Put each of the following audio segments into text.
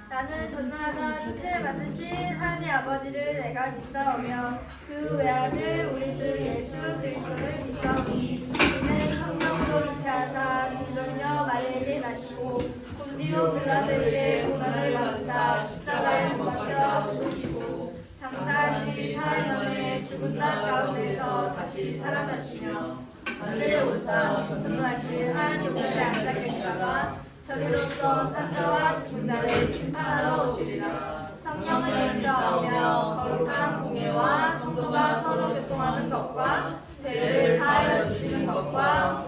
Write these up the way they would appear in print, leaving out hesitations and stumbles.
나는 전능하사 천지를 만드신 하나님 아버지를 내가 믿사오며 그 외아들 우리 주 예수 그리스도를 믿사오니 이는 성령으로 잉태하사 동정녀 마리아에게 나시고 본디오 빌라도에게 고난을 받으사 십자가에 못 박혀 죽으시고 장사하신 사흘 만에 죽은 자 가운데서 다시 살아나시며 하늘에 올사 전능하신 하나님 우편에 앉아 계시다가 저리로서 산자와 죽은 자를 심판하러 오시리라. 성령을 믿사오며 거룩한 공예와 성도가 서로 교통하는 것과 죄를 사하여 주시는 것과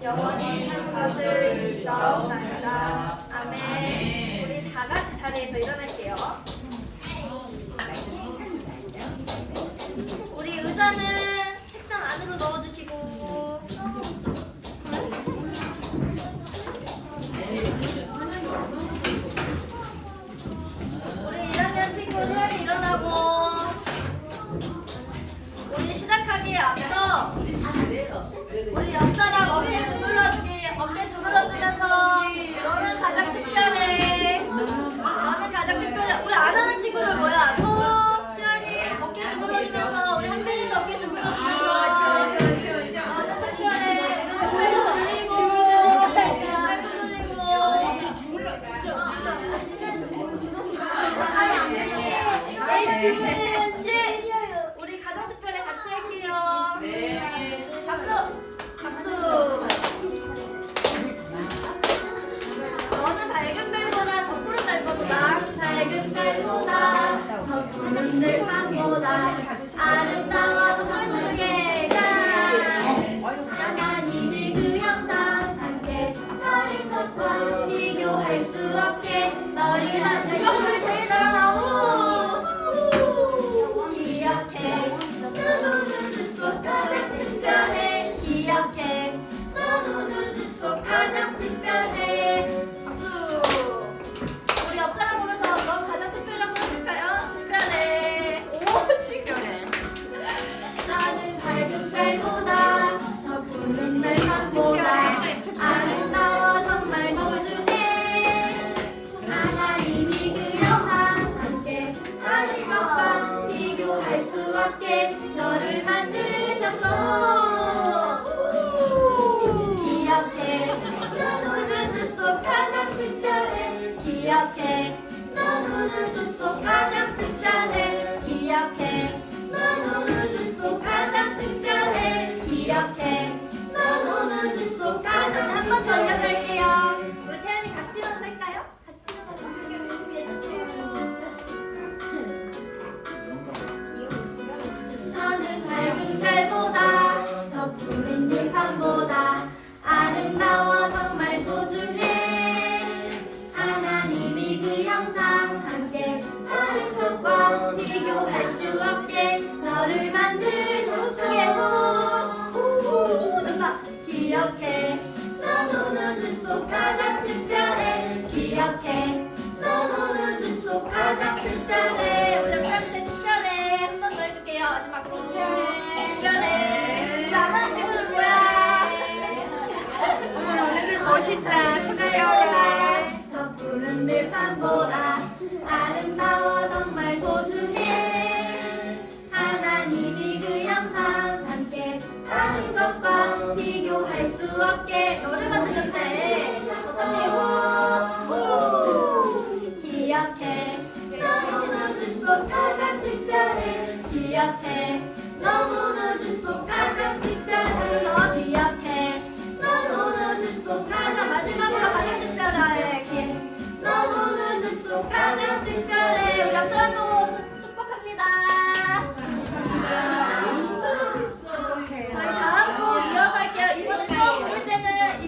영원히 사는 것을 믿사옵나이다. 아멘. 우리 다 같이 자리에서 일어날게요. 우리 의자는 책상 안으로 넣어주시고 우리 1학년 친구 소연이 일어나고 우리 시작하기에 앞서 우리 옆사람 어깨 주물러주면서 너는 가장 특별해. 너는 가장 특별해. 우리 안 하는 친구들 모여서 시연이 어깨 주물러주면서 우리 한빈이도 어깨 주물러주면서 너는 특별해. 이렇게 팔도 돌리고 우리 가장 특별히 같이 할게요. 네. 박수. 너는 밝은 별보다 더 푸른 달보다 밝은 달보다 더 푸른 들판보다 아름다워 정말 소중해가 하나님의 그 형상 함께 너를 것과 비교할 수 없게 너를 만든 이거 제일 잘하나. 기억해 너도 우주 속 가장 특별해. 기억해 너도 우주 속 가장 특별해. 박수. 우리 옆사람 보면서 넌 가장 특별한 거 해줄까요? 특별해. 오 특별해. 나는 밝은 달보다 저 푸른 달밤보다 아름다워 정말 소중해. 하나님이 그 형상 함께 다시 것과 비교할 수 없게 너를 만드셨어. 기억해 너도 우주 속 가장 특별해. 기억해 너도 우주 속 가장 특별해. 기억해 너도 우주 속 가장 특별해. 기억해 너도 우주 속 가장. 한 번 더 일어날게요. 우리 태연이 같이 일어날까요? 같이 일어나서 너는 밝은 달보다 저 푸른 들판보다 아름다워 정말 소중해. 하나님이 그 형상 함께 다른 것과 비교할 수 없게 너를 만드셨으에도 기억해 너도 우주 속 가장 특별해. 기억해 너도 우주 속 가장 특별해. 우리 옆사람한테 특별해. 한 번 더 해줄게요. 마지막으로 특별해. 나가는 친구들 뭐야? 너네들 멋있다. 특별해. 저 푸른 들판보다 아름다워 정말 소중해. 하나님이 그 형상 함께 다른 것과 비교할 수 없게 너를 만드셨대. 기억해 너도 우주 속 가장 특별해. 기억해 너도 우주 속 가장 특별해. 너와 기억해 너도 우주 속 가장 마지막으로 가장 특별해. 너도 우주 속 가장 특별해. 우리 앞사람 보고 축복합니다. 저희 다음 곡 이어서 할게요. 이번에 처음 부를 때는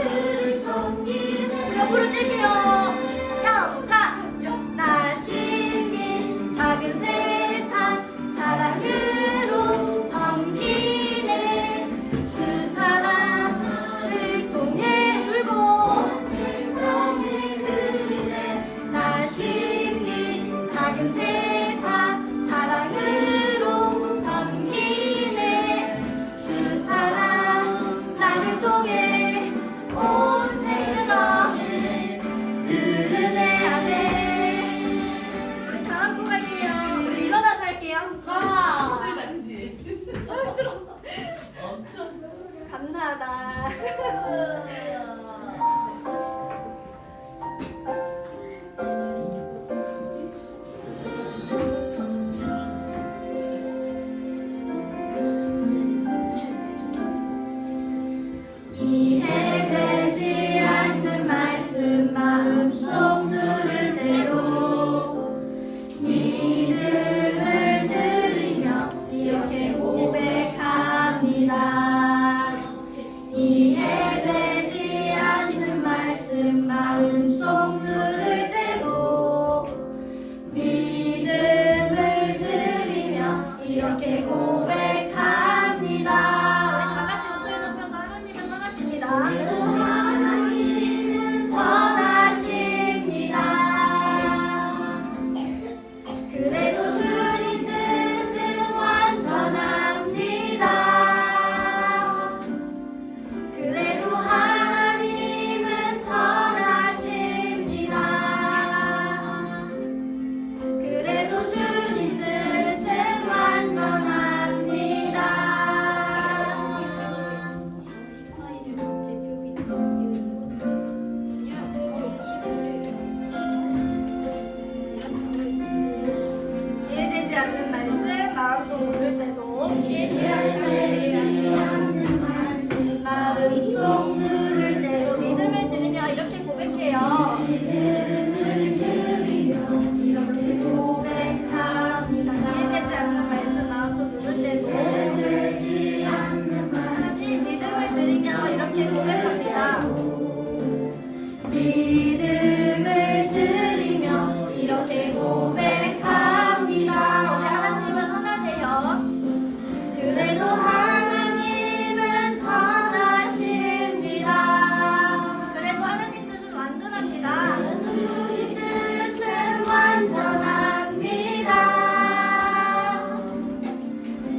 우리들을 섬기는 옆으로 뛸게요. 영차 나 신비 작은 세상 사랑으로 섬기네 그 사랑을 통해 울고 세상을 그리네 나 신비 작은 세상 사랑으로 섬기네 그 사랑 나를 통해 온 세상을 흐르네 아멘. 우리 다음 곡 할게요. 우리 일어나서 할게요. 와 감사하다. 이해되지 않는 말씀 마음속 누를 때도 믿음을 드리며 이렇게 고백합니다. 이해되지 않는 말씀 마음속 누를 때도 믿음을 드리며 이렇게 고백합니다. 우리 다 같이 목소리 높여서 하나님을 선하십니다. 하나님은 선하십니다. 그래도 주님 뜻은 완전합니다. 그래도 하나님은 선하십니다. 그래도 주님 뜻은 완전합니다. 이해되지 않는 말씀 마음속 누를 때도 이해되지 않는 말씀 마음속 누를 때도 믿음을 드리며 이렇게 고백해요. 믿음을 드리며 이렇게 고백합니다. 이해되지 않는 말씀 마음속 누를 때도 이해되지 않는 말씀 믿음을 드리며 이렇게 고백합니다. 믿음을 드리며 이렇게 고백합니다. 우리 하나님은 선하세요. 그래도 하나님은 선하십니다. 그래도 하나님 뜻은 완전합니다. 주님 뜻은 완전합니다.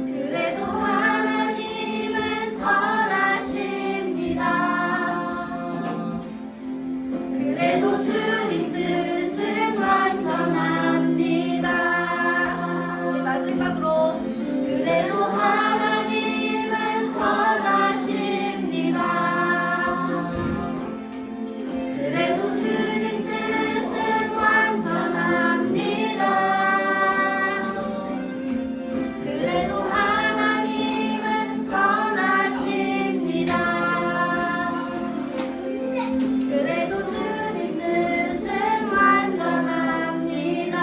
그래도 하나님은 선하십니다. 그래도 주님 뜻은 완전합니다. 우리 마지막으로 그래도 하나님은 선하십니다. 그래도 주님 뜻은 완전합니다. 그래도 하나님은 선하십니다. 그래도 주님 뜻은 완전합니다.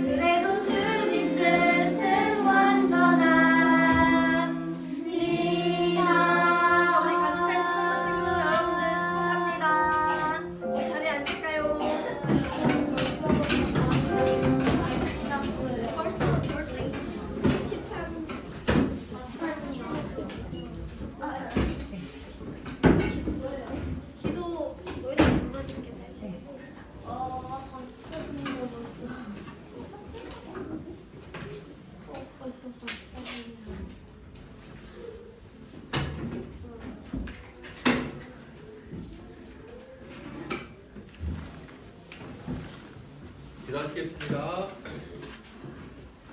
그래도 주님 뜻은 완전합니다. 우리 가슴에 손을 모시고 여러분들 축복합니다. 우리 자리에 앉을까요? 벌써 18분이요. 기도 노래 불러줄게. 47분인데 벌써 48분이야. 기도하시겠습니다.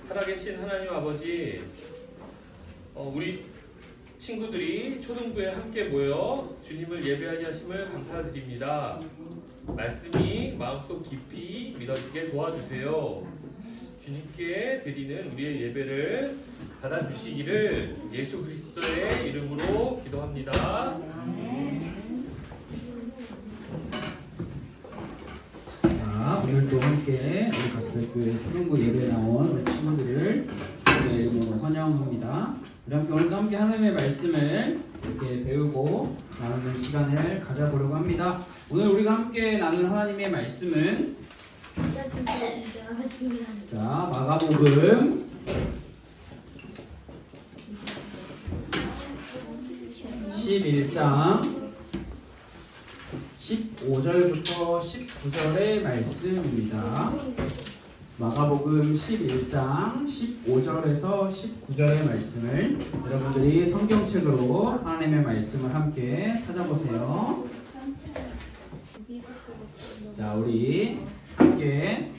살아계신 하나님 아버지, 우리 친구들이 초등부에 함께 모여 주님을 예배하게 하심을 감사드립니다. 말씀이 마음속 깊이 믿어지게 도와주세요. 주님께 드리는 우리의 예배를 받아주시기를 예수 그리스도의 이름으로 기도합니다. 자, 오늘도 함께 우리 가스펠교회 초등부 예배에 나온 우리 친구들을 주님의 이름으로 환영합니다. 우리 오늘도 함께 하나님의 말씀을 이렇게 배우고 나누는 시간을 가져보려고 합니다. 오늘 우리가 함께 나눌 하나님의 말씀은 자, 마가복음 11장 15절부터 19절의 말씀입니다. 마가복음 11장 15절에서 19절의 말씀을 여러분들이 성경책으로 하나님의 말씀을 함께 찾아보세요. 자, 우리 함께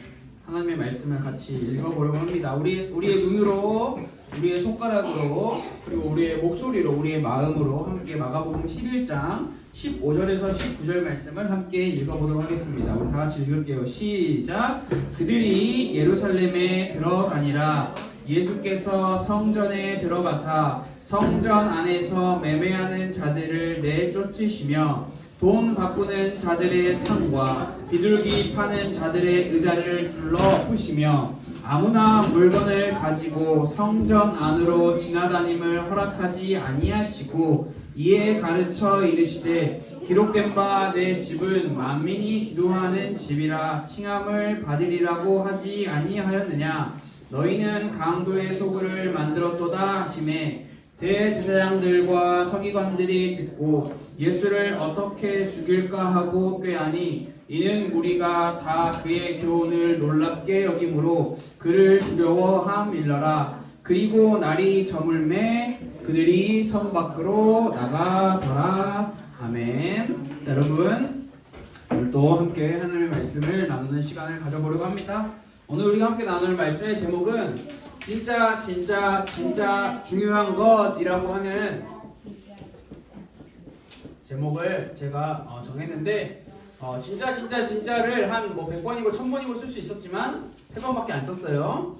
하나님의 말씀을 같이 읽어보려고 합니다. 우리의 눈으로, 우리의 손가락으로, 그리고 우리의 목소리로, 우리의 마음으로 함께 마가복음 11장 15절에서 19절 말씀을 함께 읽어보도록 하겠습니다. 우리 다 같이 읽을게요. 시작. 그들이 예루살렘에 들어가니라. 예수께서 성전에 들어가사 성전 안에서 매매하는 자들을 내쫓으시며 돈 바꾸는 자들의 상과 비둘기 파는 자들의 의자를 둘러 푸시며 아무나 물건을 가지고 성전 안으로 지나다님을 허락하지 아니하시고 이에 가르쳐 이르시되 기록된 바 내 집은 만민이 기도하는 집이라 칭함을 받으리라고 하지 아니하였느냐. 너희는 강도의 소굴을 만들었도다 하시매 대제사장들과 서기관들이 듣고 예수를 어떻게 죽일까 하고 꾀하니 이는 무리가 다 그의 교훈을 놀랍게 여김으로 그를 두려워함일러라. 그리고 날이 저물매 그들이 성 밖으로 나가더라. 아멘. 자, 여러분 오늘도 함께 하나님의 말씀을 나누는 시간을 가져보려고 합니다. 오늘 우리가 함께 나눌 말씀의 제목은 진짜 중요한 것이라고 하는 제목을 제가 정했는데 진짜를 한 뭐 100번이고 1000번이고 쓸 수 있었지만 3번밖에 안 썼어요.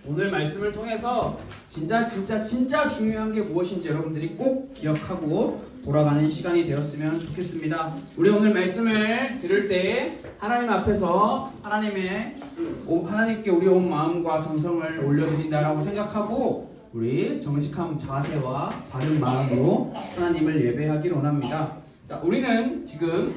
오늘 말씀을 통해서 진짜 중요한 게 무엇인지 여러분들이 꼭 기억하고 돌아가는 시간이 되었으면 좋겠습니다. 우리 오늘 말씀을 들을 때 하나님 앞에서 하나님께 우리 온 마음과 정성을 올려드린다라고 생각하고 우리 정직한 자세와 바른 마음으로 하나님을 예배하기를 원합니다. 자, 우리는 지금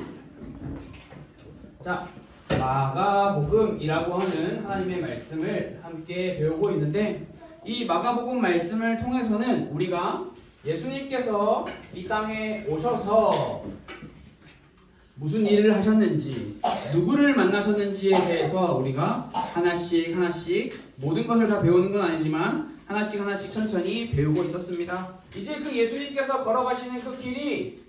마가복음이라고 하는 하나님의 말씀을 함께 배우고 있는데 이 마가복음 말씀을 통해서는 우리가 예수님께서 이 땅에 오셔서 무슨 일을 하셨는지 누구를 만나셨는지에 대해서 우리가 하나씩 모든 것을 다 배우는 건 아니지만 하나씩 천천히 배우고 있었습니다. 이제 그 예수님께서 걸어가시는 그 길이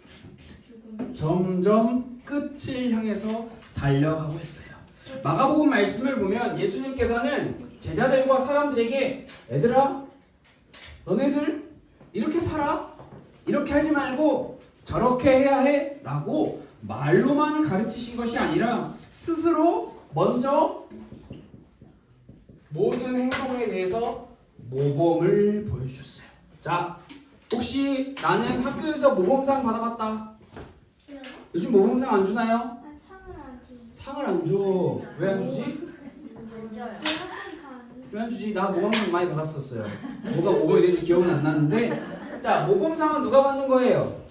점점 끝을 향해서 달려가고 있어요. 마가복음 말씀을 보면 예수님께서는 제자들과 사람들에게 얘들아 너네들 이렇게 살아? 이렇게 하지 말고 저렇게 해야 해? 라고 말로만 가르치신 것이 아니라 스스로 먼저 모든 행동에 대해서 모범을 보여주셨어요. 자, 혹시 나는 학교에서 모범상 받아봤다. 요즘 모범상 안 주나요? 상을 안 줘. 왜 안 주지? 왜 안 주지? 나 모범상 많이 받았었어요. 뭐가 모범이 될지 기억은 안 나는데 자, 모범상은 누가 받는 거예요?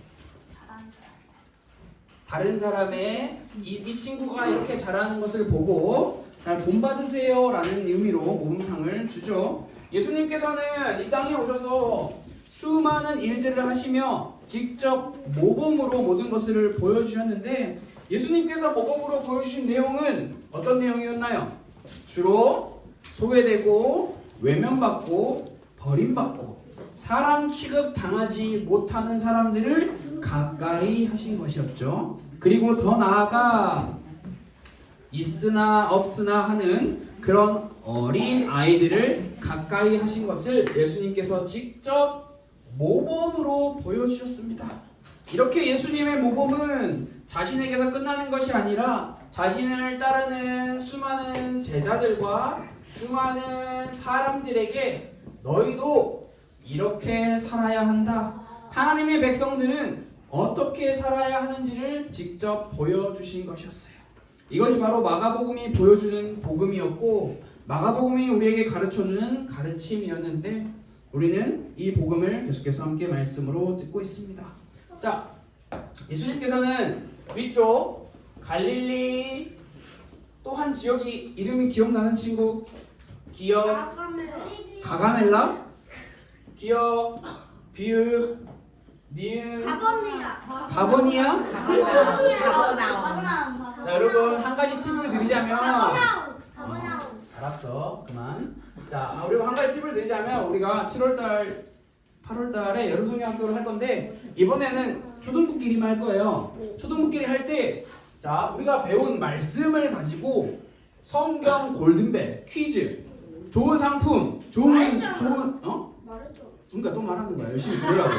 다른 사람의 이 친구가 이렇게 잘하는 것을 보고 본받으세요 라는 의미로 모범상을 주죠. 예수님께서는 이 땅에 오셔서 수많은 일들을 하시며 직접 모범으로 모든 것을 보여주셨는데 예수님께서 모범으로 보여주신 내용은 어떤 내용이었나요? 주로 소외되고 외면받고 버림받고 사람 취급 당하지 못하는 사람들을 가까이 하신 것이었죠. 그리고 더 나아가 있으나 없으나 하는 그런 어린 아이들을 가까이 하신 것을 예수님께서 직접 모범으로 보여주셨습니다. 이렇게 예수님의 모범은 자신에게서 끝나는 것이 아니라 자신을 따르는 수많은 제자들과 수많은 사람들에게 너희도 이렇게 살아야 한다. 하나님의 백성들은 어떻게 살아야 하는지를 직접 보여주신 것이었어요. 이것이 바로 마가복음이 보여주는 복음이었고 마가복음이 우리에게 가르쳐주는 가르침이었는데 우리는 이 복음을 계속해서 함께 말씀으로 듣고 있습니다. 자, 예수님께서는 위쪽 갈릴리 또 한 지역이 이름이 기억나는 친구 기억 가가멜라 기억 비읍 니은 가버니아 자 여러분 한 가지 팁을 드리자면 알았어 그만 자 우리가 한 가지 팁을 드리자면 우리가 7월달 8월달에 여름성경학교를 할 건데 이번에는 초등부끼리만 할 거예요. 초등부끼리 할 때 자 우리가 배운 말씀을 가지고 성경 골든벨 퀴즈 좋은 상품 좋은 그러니까 또 말하는 거야. 열심히 들으라고.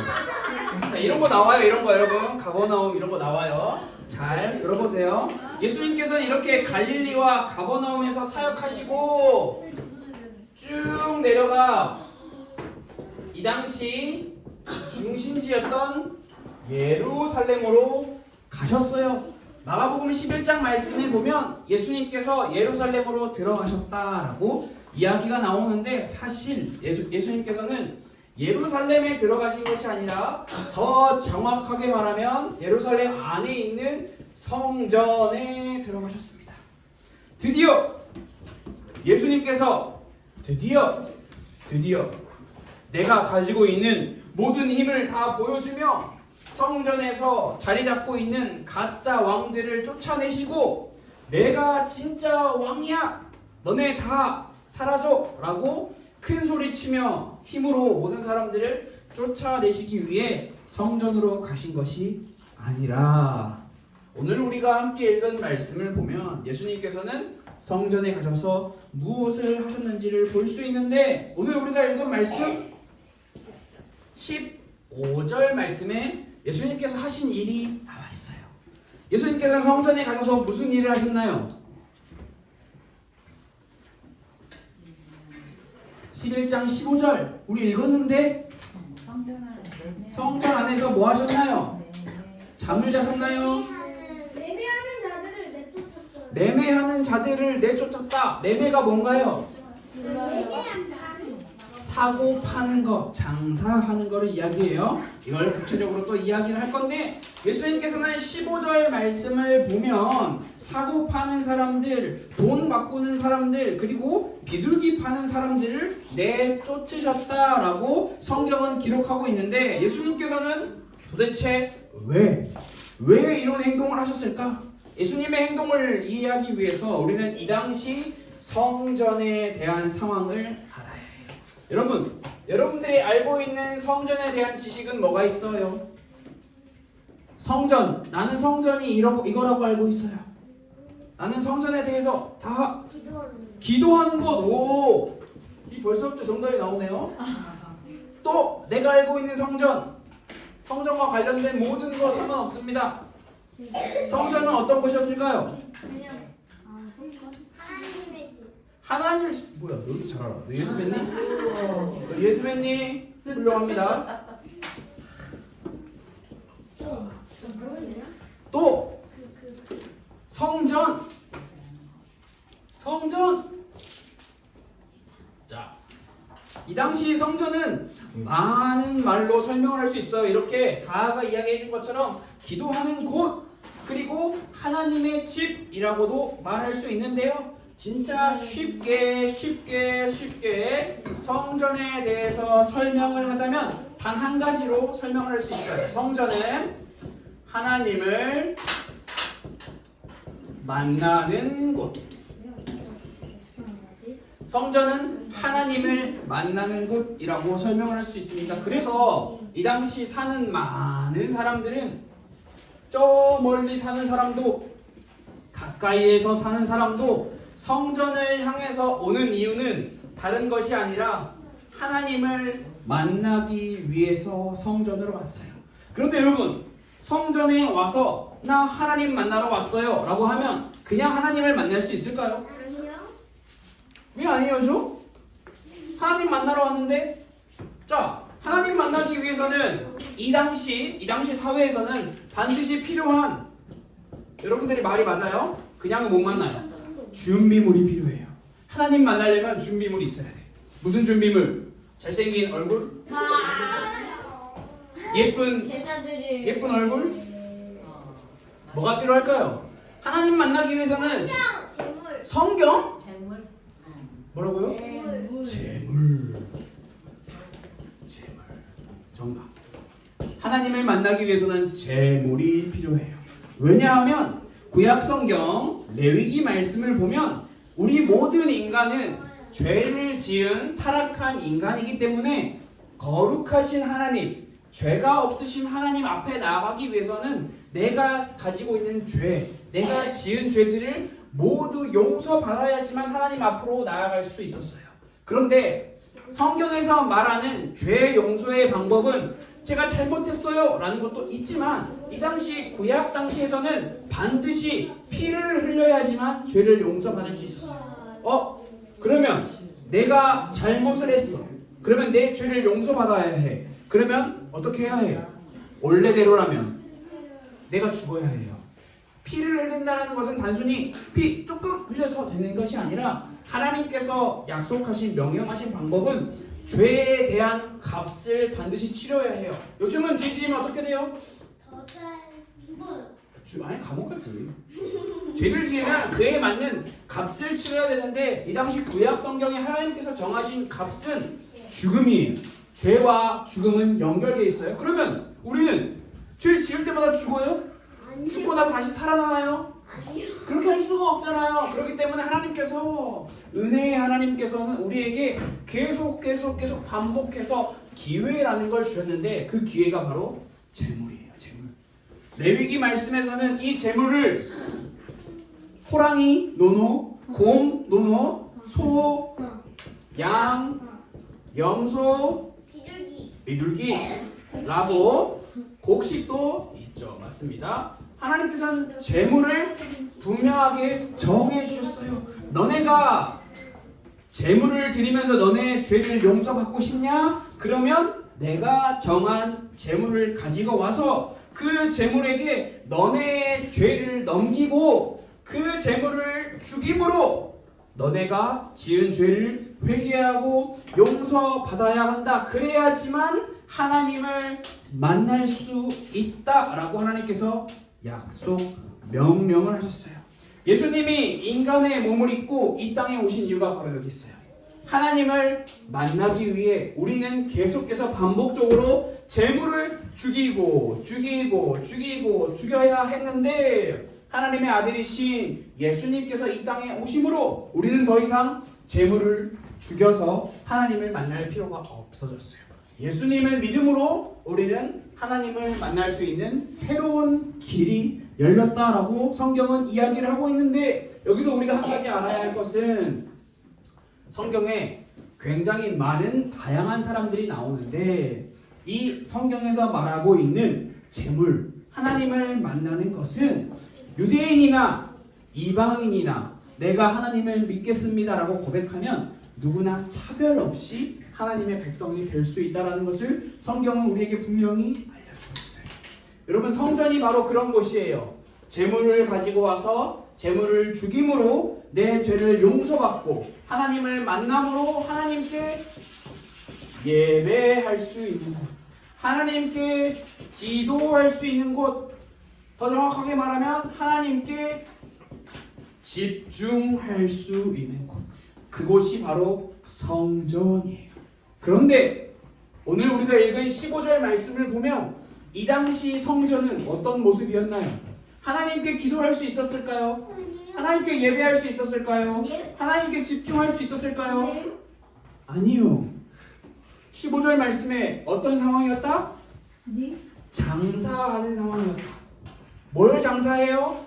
자, 이런 거 나와요. 이런 거 여러분 가버나움 이런 거 나와요. 잘 들어보세요. 예수님께서는 이렇게 갈릴리와 가버나움에서 사역하시고 쭉 내려가 이 당시 중심지였던 예루살렘으로 가셨어요. 마가복음 11장 말씀에 보면 예수님께서 예루살렘으로 들어가셨다라고 이야기가 나오는데 사실 예수님께서는 예루살렘에 들어가신 것이 아니라 더 정확하게 말하면 예루살렘 안에 있는 성전에 들어가셨습니다. 드디어 예수님께서 드디어 내가 가지고 있는 모든 힘을 다 보여주며 성전에서 자리 잡고 있는 가짜 왕들을 쫓아내시고 내가 진짜 왕이야 너네 다 사라져 라고 큰 소리치며 힘으로 모든 사람들을 쫓아내시기 위해 성전으로 가신 것이 아니라 오늘 우리가 함께 읽은 말씀을 보면 예수님께서는 성전에 가셔서 무엇을 하셨는지를 볼 수 있는데 오늘 우리가 읽은 말씀 15절 말씀에 예수님께서 하신 일이 나와 있어요. 예수님께서 성전에 가셔서 무슨 일을 하셨나요? 11장 15절 우리 읽었는데 성전 안에서 뭐 하셨나요? 잠을 자셨나요? 매매하는 자들을 내쫓았다. 매매가 뭔가요? 사고 파는 것, 장사하는 것을 이야기해요. 이걸 구체적으로 또 이야기를 할 건데 예수님께서는 15절 말씀을 보면 사고 파는 사람들, 돈 바꾸는 사람들, 그리고 비둘기 파는 사람들을 내쫓으셨다라고 성경은 기록하고 있는데 예수님께서는 도대체 왜 이런 행동을 하셨을까? 예수님의 행동을 이해하기 위해서 우리는 이 당시 성전에 대한 상황을 알아야 해요. 여러분들이 알고 있는 성전에 대한 지식은 뭐가 있어요? 성전, 나는 성전이 이거라고 알고 있어요. 나는 성전에 대해서 다 기도하는 것. 오, 이 벌써부터 정답이 나오네요. 또 내가 알고 있는 성전과 관련된 모든 거 상관없습니다. 성전은 어떤 곳이었을까요? 하나님의 집. 뭐야, 너도 잘 알아. 너 예수 믿니? 너 예수 믿니? 훌륭합니다. 또 성전. 자, 이 당시 성전은 많은 말로 설명을 할 수 있어요. 이렇게 다하가 이야기해 준 것처럼 기도하는 곳, 그리고 하나님의 집이라고도 말할 수 있는데요. 진짜 쉽게 성전에 대해서 설명을 하자면 단 한 가지로 설명을 할 수 있어요. 성전은 하나님을 만나는 곳. 성전은 하나님을 만나는 곳이라고 설명을 할 수 있습니다. 그래서 이 당시 사는 많은 사람들은 저 멀리 사는 사람도 가까이에서 사는 사람도 성전을 향해서 오는 이유는 다른 것이 아니라 하나님을 만나기 위해서 성전으로 왔어요. 그런데 여러분, 성전에 와서 나 하나님 만나러 왔어요 라고 하면 그냥 하나님을 만날 수 있을까요? 왜 아니에요? 하나님 만나러 왔는데, 자, 하나님 만나기 위해서는 이 당시 사회에서는 반드시 필요한, 여러분들이 말이 맞아요? 그냥은 못 만나요. 준비물이 필요해요. 하나님 만나려면 준비물이 있어야 돼. 무슨 준비물? 잘생긴 얼굴, 예쁜 제자들이 예쁜 얼굴, 뭐가 필요할까요? 하나님 만나기 위해서는 성경? 재물. 뭐라고요? 재물. 정답. 하나님을 만나기 위해서는 재물이 필요해요. 왜냐하면 구약 성경 레위기 말씀을 보면 우리 모든 인간은 죄를 지은 타락한 인간이기 때문에 거룩하신 하나님, 죄가 없으신 하나님 앞에 나아가기 위해서는 내가 가지고 있는 죄, 내가 지은 죄들을 모두 용서받아야지만 하나님 앞으로 나아갈 수 있었어요. 그런데 성경에서 말하는 죄 용서의 방법은 제가 잘못했어요 라는 것도 있지만 이 당시 구약 당시에서는 반드시 피를 흘려야지만 죄를 용서받을 수 있었어요. 그러면 내가 잘못을 했어. 그러면 내 죄를 용서받아야 해. 그러면 어떻게 해야 해요? 원래대로라면 내가 죽어야 해요. 피를 흘린다는 것은 단순히 피 조금 흘려서 되는 것이 아니라 하나님께서 약속하신 명령하신 방법은 죄에 대한 값을 반드시 치러야 해요. 요즘은 죄 지으면 어떻게 돼요? 아니 감옥 가지. 죄를 지으면 그에 맞는 값을 치러야 되는데 이 당시 구약 성경에 하나님께서 정하신 값은 죽음이에요. 죄와 죽음은 연결되어 있어요. 그러면 우리는 죄 지을 때마다 죽어요? 죽고 나서 다시 살아나나요? 그렇게 할 수가 없잖아요. 그렇기 때문에 하나님께서 은혜의 하나님께서는 우리에게 계속 반복해서 기회라는 걸 주셨는데 그 기회가 바로 재물이에요. 재물. 레위기 말씀에서는 이 재물을 호랑이, 노노, 곰, 노노, 소, 양, 염소, 비둘기라고 곡식도 있죠. 맞습니다. 하나님께서는 재물을 분명하게 정해 주셨어요. 너네가 재물을 드리면서 너네 죄를 용서받고 싶냐? 그러면 내가 정한 재물을 가지고 와서 그 재물에게 너네의 죄를 넘기고 그 재물을 죽임으로 너네가 지은 죄를 회개하고 용서받아야 한다. 그래야지만 하나님을 만날 수 있다라고 하나님께서 약속 명령을 하셨어요. 예수님이 인간의 몸을 입고 이 땅에 오신 이유가 바로 여기 있어요. 하나님을 만나기 위해 우리는 계속해서 반복적으로 재물을 죽여야 했는데 하나님의 아들이신 예수님께서 이 땅에 오심으로 우리는 더 이상 재물을 죽여서 하나님을 만날 필요가 없어졌어요. 예수님을 믿음으로 우리는 하나님을 만날 수 있는 새로운 길이 열렸다라고 성경은 이야기를 하고 있는데 여기서 우리가 한 가지 알아야 할 것은 성경에 굉장히 많은 다양한 사람들이 나오는데 이 성경에서 말하고 있는 재물, 하나님을 만나는 것은 유대인이나 이방인이나 내가 하나님을 믿겠습니다라고 고백하면 누구나 차별 없이 하나님의 백성이 될 수 있다는 것을 성경은 우리에게 분명히 알려주고 있어요. 여러분 성전이 바로 그런 곳이에요. 재물을 가지고 와서 재물을 죽임으로 내 죄를 용서받고 하나님을 만남으로 하나님께 예배할 수 있는 곳, 하나님께 기도할 수 있는 곳, 더 정확하게 말하면 하나님께 집중할 수 있는 곳, 그곳이 바로 성전이에요. 그런데 오늘 우리가 읽은 15절 말씀을 보면 이 당시 성전은 어떤 모습이었나요? 하나님께 기도할 수 있었을까요? 하나님께 예배할 수 있었을까요? 하나님께 집중할 수 있었을까요? 아니요. 15절 말씀에 어떤 상황이었다? 장사하는 상황이었다. 뭘 장사해요?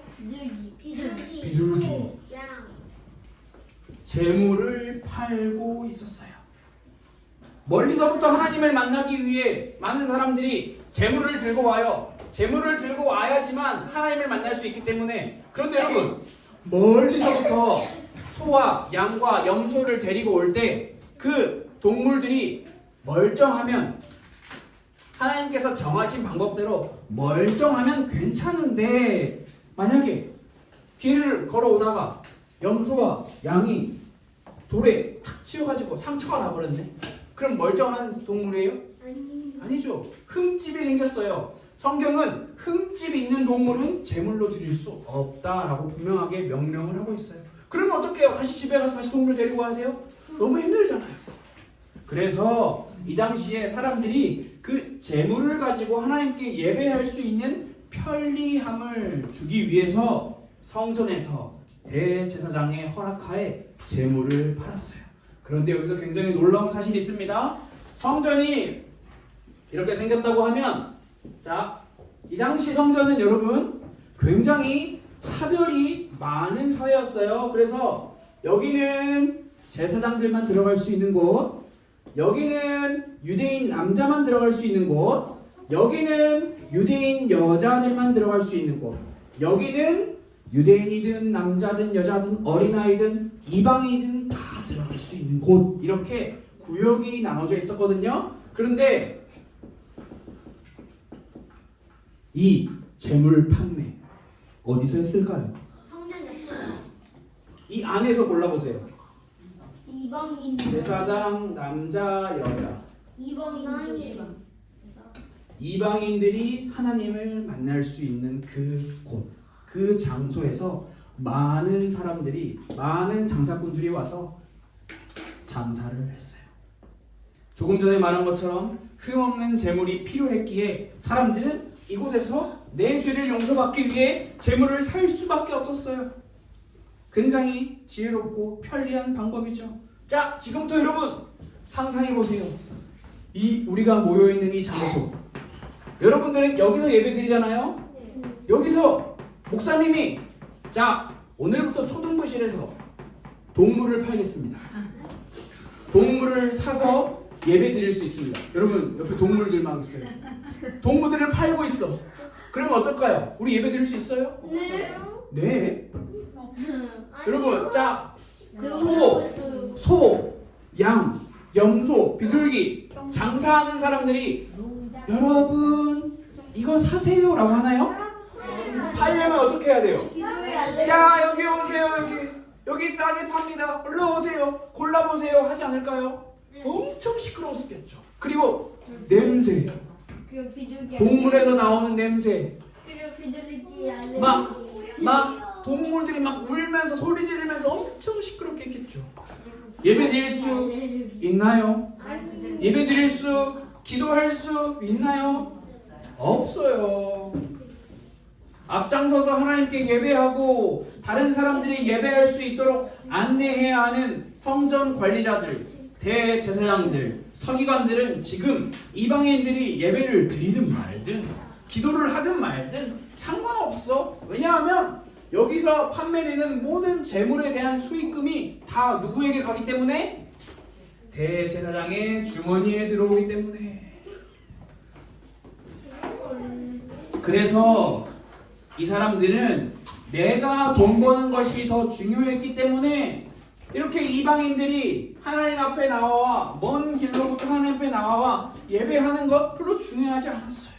비둘기. 재물을 팔고 있었어요. 멀리서부터 하나님을 만나기 위해 많은 사람들이 재물을 들고 와요. 재물을 들고 와야지만 하나님을 만날 수 있기 때문에. 그런데 여러분 멀리서부터 소와 양과 염소를 데리고 올 때 그 동물들이 멀쩡하면 하나님께서 정하신 방법대로 멀쩡하면 괜찮은데 만약에 길을 걸어오다가 염소와 양이 돌에 탁 치여가지고 상처가 나버렸네. 그럼 멀쩡한 동물이에요? 아니죠. 흠집이 생겼어요. 성경은 흠집이 있는 동물은 제물로 드릴 수 없다라고 분명하게 명령을 하고 있어요. 그러면 어떻게 해요? 다시 집에 가서 다시 동물 데리고 와야 돼요? 너무 힘들잖아요. 그래서 이 당시에 사람들이 그 제물을 가지고 하나님께 예배할 수 있는 편리함을 주기 위해서 성전에서 대제사장의 허락하에 제물을 팔았어요. 그런데 여기서 굉장히 놀라운 사실이 있습니다. 성전이 이렇게 생겼다고 하면, 자, 이 당시 성전은 여러분 굉장히 차별이 많은 사회였어요. 그래서 여기는 제사장들만 들어갈 수 있는 곳, 여기는 유대인 남자만 들어갈 수 있는 곳, 여기는 유대인 여자들만 들어갈 수 있는 곳, 여기는 유대인이든 남자든 여자든 어린아이든 이방인이든 다 들어갈 수 있는 곳, 이렇게 구역이 나눠져 있었거든요. 그런데 이 제물 판매 어디서 했을까요? 이 안에서 골라보세요. 이방인. 제사장, 남자, 여자. 이방인들이 하나님을 만날 수 있는 그 곳, 그 장소에서 많은 사람들이, 많은 장사꾼들이 와서 장사를 했어요. 조금 전에 말한 것처럼 흠없는 제물이 필요했기에 사람들은 이곳에서 내 죄를 용서받기 위해 제물을 살 수밖에 없었어요. 굉장히 지혜롭고 편리한 방법이죠. 자, 지금부터 여러분 상상해 보세요. 이 우리가 모여 있는 이 장소, 여러분들은 여기서 예배 드리잖아요. 여기서 목사님이, 자, 오늘부터 초등부실에서 동물을 팔겠습니다. 동물을 사서 예배 드릴 수 있습니다. 여러분 옆에 동물들 막 있어요. 동물들을 팔고 있어. 그러면 어떨까요? 우리 예배 드릴 수 있어요? 네. 여러분, 자, 소, 양, 염소, 비둘기 장사하는 사람들이 여러분 이거 사세요라고 하나요? 팔려면 어떻게 해야 돼요? 야, 여기 오세요. 여기 싸게 팝니다. 올라오세요. 골라보세요. 하지 않을까요? 엄청 시끄러웠겠죠. 그리고 냄새, 동물에서 나오는 냄새, 막 동물들이 막 울면서 소리 지르면서 엄청 시끄럽게 했겠죠. 예배 드릴 수 있나요? 예배 드릴 수, 기도할 수 있나요? 없어요. 앞장서서 하나님께 예배하고 다른 사람들이 예배할 수 있도록 안내해야 하는 성전 관리자들, 대제사장들, 서기관들은 지금 이방인들이 예배를 드리든 말든 기도를 하든 말든 상관없어. 왜냐하면 여기서 판매되는 모든 재물에 대한 수익금이 다 누구에게 가기 때문에? 대제사장의 주머니에 들어오기 때문에. 그래서 이 사람들은 내가 돈 버는 것이 더 중요했기 때문에 이렇게 이방인들이 하나님 앞에 나와, 먼 길로부터 하나님 앞에 나와 예배하는 것 별로 중요하지 않았어요.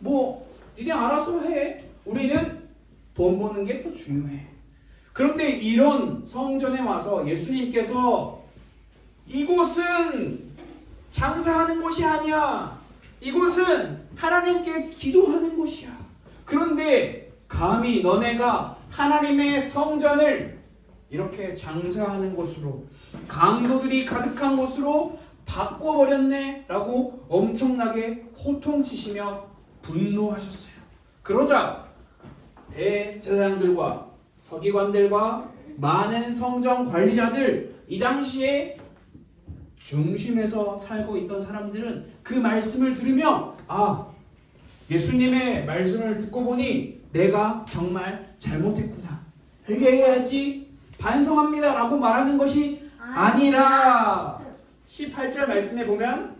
뭐 니네 알아서 해. 우리는 돈 버는 게 더 중요해. 그런데 이런 성전에 와서 예수님께서 이곳은 장사하는 곳이 아니야. 이곳은 하나님께 기도하는 곳이야. 그런데 감히 너네가 하나님의 성전을 이렇게 장사하는 곳으로, 강도들이 가득한 곳으로 바꿔버렸네 라고 엄청나게 호통치시며 분노하셨어요. 그러자 대제사장들과 서기관들과 많은 성전 관리자들, 이 당시에 중심에서 살고 있던 사람들은 그 말씀을 들으며, 아, 예수님의 말씀을 듣고 보니 내가 정말 잘못했구나, 회개해야지, 반성합니다 라고 말하는 것이 아니라 18절 말씀에 보면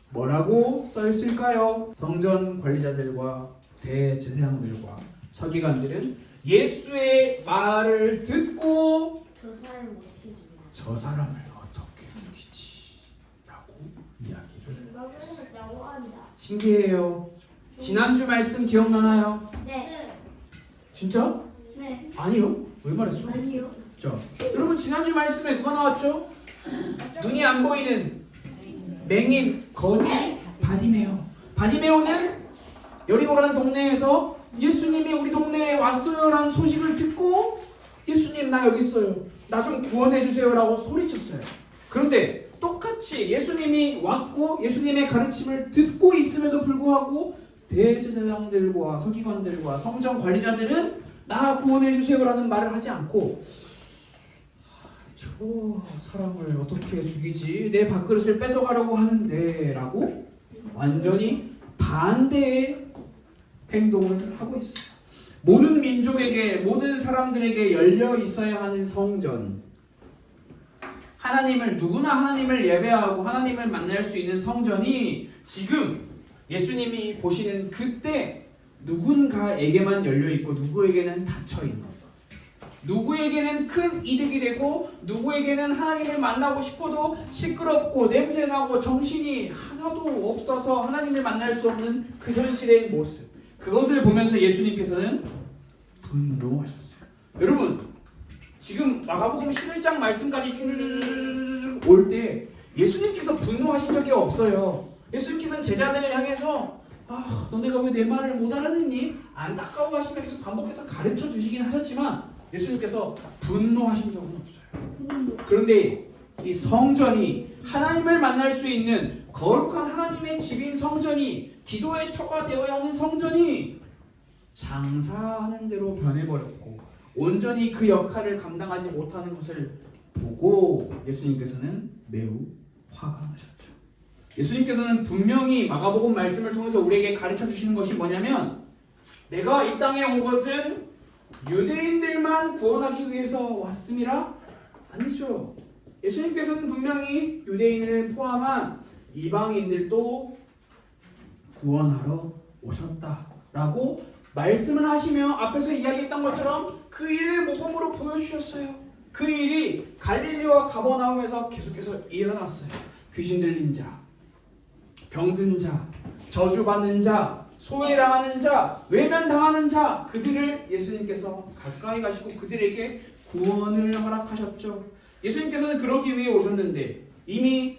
뭐라고 써있을까요? 성전 관리자들과 대제사장들과 서기관들은 예수의 말을 듣고 저 사람을 어떻게 죽이지 라고 이야기를 했어요. 신기해요. 지난주 말씀 기억나나요? 네. 진짜? 네. 아니요. 왜 말했어? 아니요. 자, 여러분 지난주 말씀에 누가 나왔죠? 눈이 안 보이는 맹인, 거지, 바디메오. 바디메오는 여리고라는 동네에서 예수님이 우리 동네에 왔어요라는 소식을 듣고 예수님 나 여기 있어요. 나 좀 구원해 주세요라고 소리쳤어요. 그런데 똑같이 예수님이 왔고 예수님의 가르침을 듣고 있음에도 불구하고 대제사장들과 서기관들과 성전 관리자들은 나 구원해 주세요라는 말을 하지 않고 저 사람을 어떻게 죽이지? 내 밥그릇을 뺏어가려고 하는데 라고 완전히 반대의 행동을 하고 있어요. 모든 민족에게 모든 사람들에게 열려 있어야 하는 성전, 하나님을 누구나 하나님을 예배하고 하나님을 만날 수 있는 성전이 지금 예수님이 보시는 그때 누군가에게만 열려 있고 누구에게는 닫혀 있는 거예요. 누구에게는 큰 이득이 되고 누구에게는 하나님을 만나고 싶어도 시끄럽고 냄새나고 정신이 하나도 없어서 하나님을 만날 수 없는 그 현실의 모습, 그것을 보면서 예수님께서는 분노하셨어요. 여러분 지금 마가복음 11장 말씀까지 쭉 올 때 예수님께서 분노하신 적이 없어요. 예수님께서는 제자들을 향해서 너네가 왜 내 말을 못 알아듣니? 안타까워하시며 계속 반복해서 가르쳐 주시긴 하셨지만 예수님께서 분노하신 적은 없어요. 그런데 이 성전이 하나님을 만날 수 있는 거룩한 하나님의 집인 성전이 기도의 터가 되어야 하는 성전이 장사하는 대로 변해버렸고 온전히 그 역할을 감당하지 못하는 것을 보고 예수님께서는 매우 화가 나셨죠. 예수님께서는 분명히 마가복음 말씀을 통해서 우리에게 가르쳐 주시는 것이 뭐냐면 내가 이 땅에 온 것은 유대인들만 구원하기 위해서 왔음이라? 아니죠. 예수님께서는 분명히 유대인을 포함한 이방인들도 구원하러 오셨다라고 말씀을 하시며 앞에서 이야기했던 것처럼 그 일을 모범으로 보여주셨어요. 그 일이 갈릴리와 가버나움에서 계속해서 일어났어요. 귀신 들린 자, 병든 자, 저주받는 자, 소외당하는 자, 외면당하는 자, 그들을 예수님께서 가까이 가시고 그들에게 구원을 허락하셨죠. 예수님께서는 그러기 위해 오셨는데 이미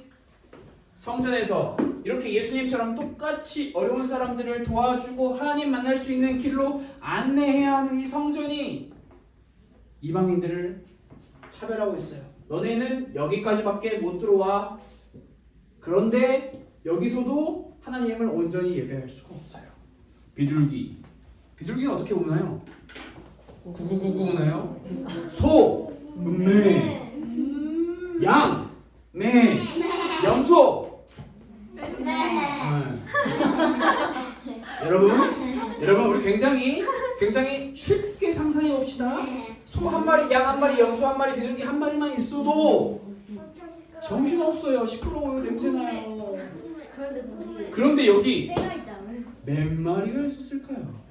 성전에서 이렇게 예수님처럼 똑같이 어려운 사람들을 도와주고 하나님 만날 수 있는 길로 안내해야 하는 이 성전이 이방인들을 차별하고 있어요. 너네는 여기까지밖에 못 들어와. 그런데 여기서도 하나님을 온전히 예배할 수가 없어요. 비둘기는 어떻게 우나요? 구구구구 우나요? 소, 매, 양, 매, 염소. 여러분 우리 굉장히 쉽게 상상해 봅시다. 소 한 마리, 양 한 마리, 염소 한 마리, 비둘기 한 마리만 있어도 정신 없어요. 시끄러워요. 냄새나요. 그런데 여기 몇 마리가 있었을까요?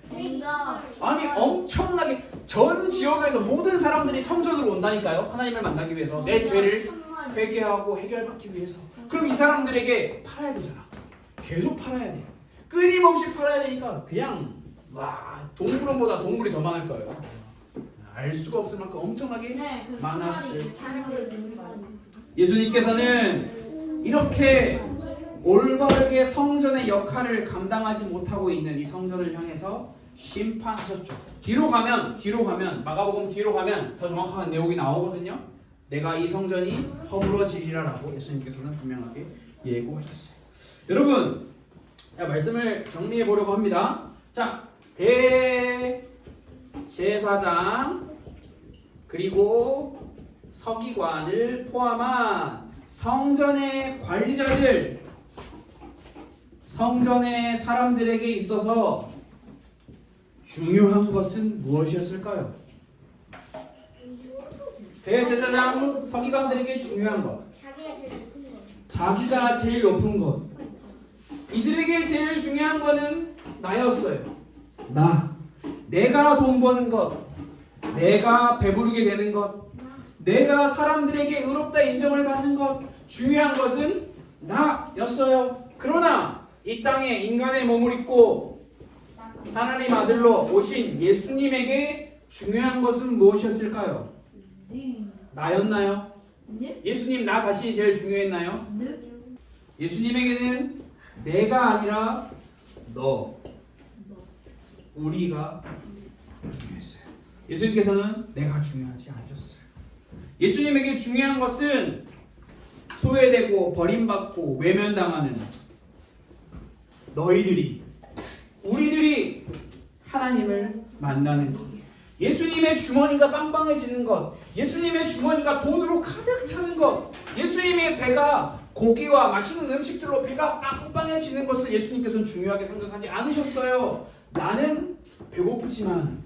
아니 엄청나게 전 지역에서 모든 사람들이 성전으로 온다니까요. 하나님을 만나기 위해서 내 죄를 회개하고 해결받기 위해서. 그럼 이 사람들에게 팔아야 되잖아. 계속 팔아야 돼. 끊임없이 팔아야 되니까 그냥 동물원보다 동물이 더 많을 거예요. 알 수가 없을 만큼 엄청나게 많았을. 예수님께서는 이렇게 올바르게 성전의 역할을 감당하지 못하고 있는 이 성전을 향해서 심판하셨죠. 뒤로 가면 마가복음 뒤로 가면 더 정확한 내용이 나오거든요. 내가 이 성전이 허물어지리라라고 예수님께서는 분명하게 예고하셨어요. 여러분, 말씀을 정리해 보려고 합니다. 자, 대제사장 그리고 서기관을 포함한 성전의 관리자들, 성전의 사람들에게 있어서 중요한 것은 무엇이었을까요? 대제사장, 서기관들에게 중요한 것, 자기가 제일 높은 것. 이들에게 제일 중요한 것은 나였어요. 내가 돈 버는 것, 내가 배부르게 되는 것, 내가 사람들에게 의롭다 인정을 받는 것. 중요한 것은 나였어요. 그러나 이 땅에 인간의 몸을 입고 하나님 아들로 오신 예수님에게 중요한 것은 무엇이었을까요? 나였나요? 예수님 나 자신이 제일 중요했나요? 예수님에게는 내가 아니라 너, 우리가 중요했어요. 예수님께서는 내가 중요하지 않으셨어요. 예수님에게 중요한 것은 소외되고 버림받고 외면당하는 너희들이, 우리들이 하나님을 만나는 것, 예수님의 주머니가 빵빵해지는 것, 예수님의 주머니가 돈으로 가득 차는 것, 예수님의 배가 고기와 맛있는 음식들로 배가 빵빵해지는 것을 예수님께서는 중요하게 생각하지 않으셨어요. 나는 배고프지만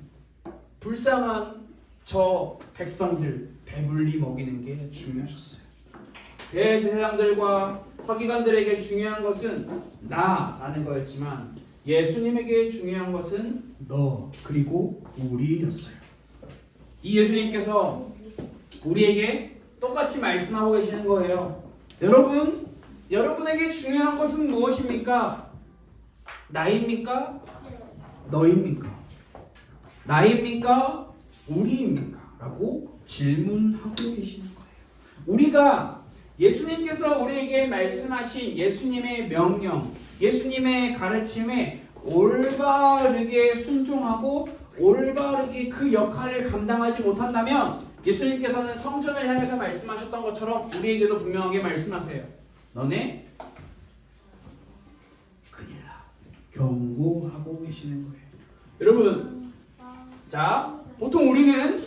불쌍한 저 백성들 배불리 먹이는 게 중요하셨어요. 대제사장들과 서기관들에게 중요한 것은 나라는 거였지만 예수님에게 중요한 것은 너 그리고 우리였어요. 이 예수님께서 우리에게 똑같이 말씀하고 계시는 거예요. 여러분, 여러분에게 중요한 것은 무엇입니까? 나입니까? 너입니까? 나입니까? 우리입니까? 라고 질문하고 계시는 거예요. 우리가 예수님께서 우리에게 말씀하신 예수님의 명령, 예수님의 가르침에 올바르게 순종하고 올바르게 그 역할을 감당하지 못한다면 예수님께서는 성전을 향해서 말씀하셨던 것처럼 우리에게도 분명하게 말씀하세요. 너네 큰일 나. 경고하고 계시는 거예요. 여러분, 자, 보통 우리는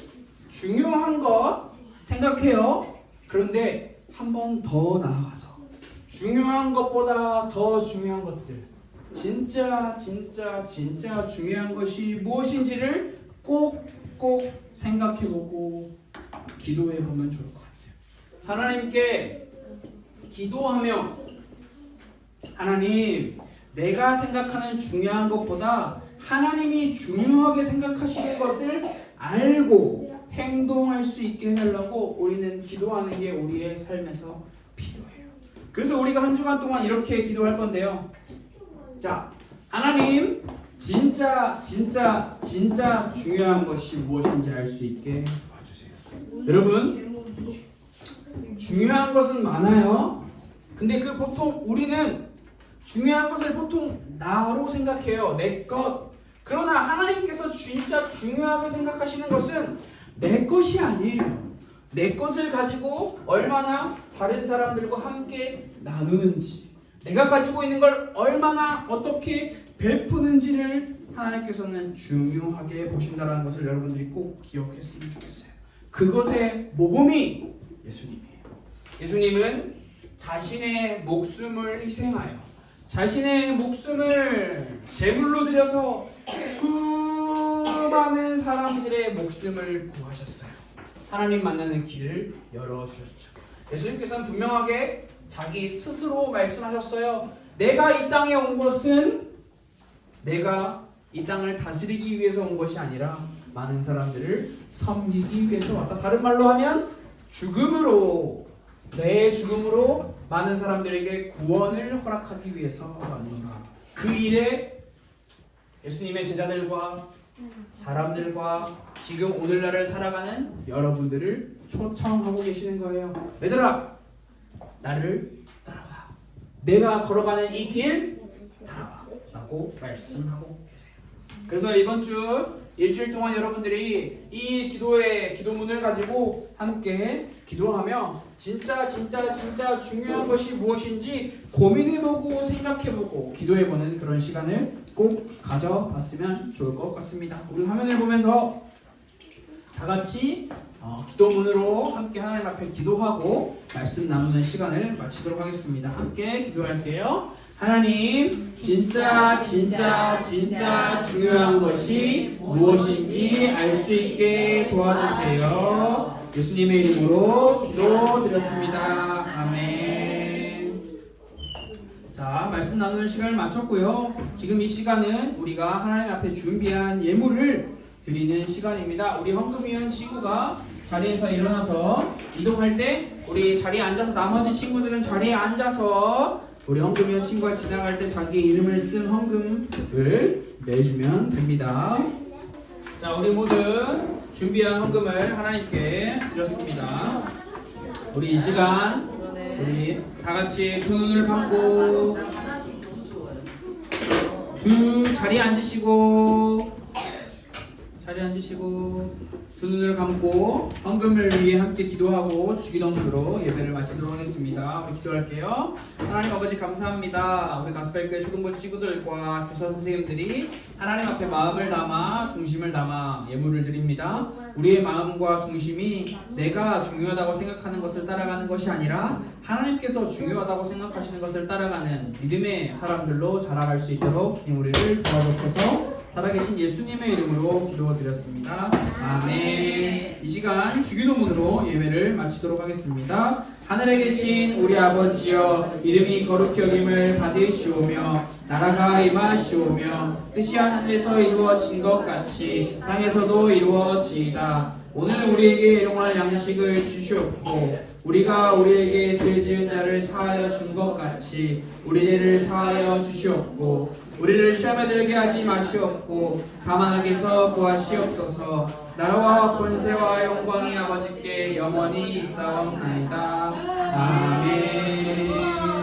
중요한 것 생각해요. 그런데 한 번 더 나아가서 중요한 것보다 더 중요한 것들, 진짜 중요한 것이 무엇인지를 꼭 생각해보고 기도해보면 좋을 것 같아요. 하나님께 기도하며 하나님, 내가 생각하는 중요한 것보다 하나님이 중요하게 생각하시는 것을 알고 행동할 수 있게 해달라고 우리는 기도하는 게 우리의 삶에서 필요해요. 그래서 우리가 한 주간 동안 이렇게 기도할 건데요. 자, 하나님, 진짜 중요한 것이 무엇인지 알 수 있게 도와주세요. 여러분, 중요한 것은 많아요. 근데 보통 우리는 중요한 것을 보통 나로 생각해요. 내 것. 그러나 하나님께서 진짜 중요하게 생각하시는 것은 내 것이 아니에요. 내 것을 가지고 얼마나 다른 사람들과 함께 나누는지, 내가 가지고 있는 걸 얼마나 어떻게 베푸는지를 하나님께서는 중요하게 보신다는 것을 여러분들이 꼭 기억했으면 좋겠어요. 그것의 모범이 예수님이에요. 예수님은 자신의 목숨을 희생하여 자신의 목숨을 제물로 드려서 수많은 사람들의 목숨을 구하셨어요. 하나님 만나는 길을 열어주셨죠. 예수님께서는 분명하게 자기 스스로 말씀하셨어요. 내가 이 땅에 온 것은 내가 이 땅을 다스리기 위해서 온 것이 아니라 많은 사람들을 섬기기 위해서 왔다. 다른 말로 하면 죽음으로, 내 죽음으로 많은 사람들에게 구원을 허락하기 위해서 왔노라. 그 일에 예수님의 제자들과 사람들과 지금 오늘날을 살아가는 여러분들을 초청하고 계시는 거예요. 얘들아, 나를 따라와. 내가 걸어가는 이 길 따라와 라고 말씀하고 계세요. 그래서 이번 주 일주일 동안 여러분들이 이 기도문을 가지고 함께 기도하며 진짜 중요한 것이 무엇인지 고민해보고 생각해보고 기도해보는 그런 시간을 꼭 가져봤으면 좋을 것 같습니다. 우리 화면을 보면서 다 같이 기도문으로 함께 하나님 앞에 기도하고 말씀 나누는 시간을 마치도록 하겠습니다. 함께 기도할게요. 하나님, 진짜 중요한 것이 무엇인지 알 수 있게 도와주세요. 예수님의 이름으로 기도드렸습니다. 아멘. 자, 말씀 나누는 시간을 마쳤고요. 지금 이 시간은 우리가 하나님 앞에 준비한 예물을 드리는 시간입니다. 우리 헌금위원 친구가 자리에서 일어나서 이동할 때 우리 자리에 앉아서, 나머지 친구들은 자리에 앉아서 우리 헌금위원 친구가 지나갈 때 자기 이름을 쓴 헌금을 내주면 됩니다. 자, 우리 모두 준비한 헌금을 하나님께 드렸습니다. 우리 이 시간 우리 다 같이 두 눈을 감고 자리에 앉으시고 두 눈을 감고 헌금을 위해 함께 기도하고 주기도문으로 예배를 마치도록 하겠습니다. 우리 기도할게요. 하나님 아버지 감사합니다. 우리 가스펠교회 초등부 친구들과 교사 선생님들이 하나님 앞에 마음을 담아 중심을 담아 예물을 드립니다. 우리의 마음과 중심이 내가 중요하다고 생각하는 것을 따라가는 것이 아니라 하나님께서 중요하다고 생각하시는 것을 따라가는 믿음의 사람들로 자라갈 수 있도록 주님 우리를 도와주셔서 살아계신 예수님의 이름으로 기도드렸습니다. 아멘. 이 시간 주기도문으로 예배를 마치도록 하겠습니다. 하늘에 계신 우리 아버지여, 이름이 거룩히 여김을 받으시오며 나라가 임하시오며 뜻이 하늘에서 이루어진 것 같이 땅에서도 이루어지이다. 오늘 우리에게 일용할 양식을 주시옵고 우리가 우리에게 죄 지은 자를 사하여 준 것 같이 우리 죄를 사하여 주시옵고 우리를 시험에 들게 하지 마시옵고 다만 악에서 구하시옵소서. 나라와 권세와 영광이 아버지께 영원히 있사옵나이다. 아멘.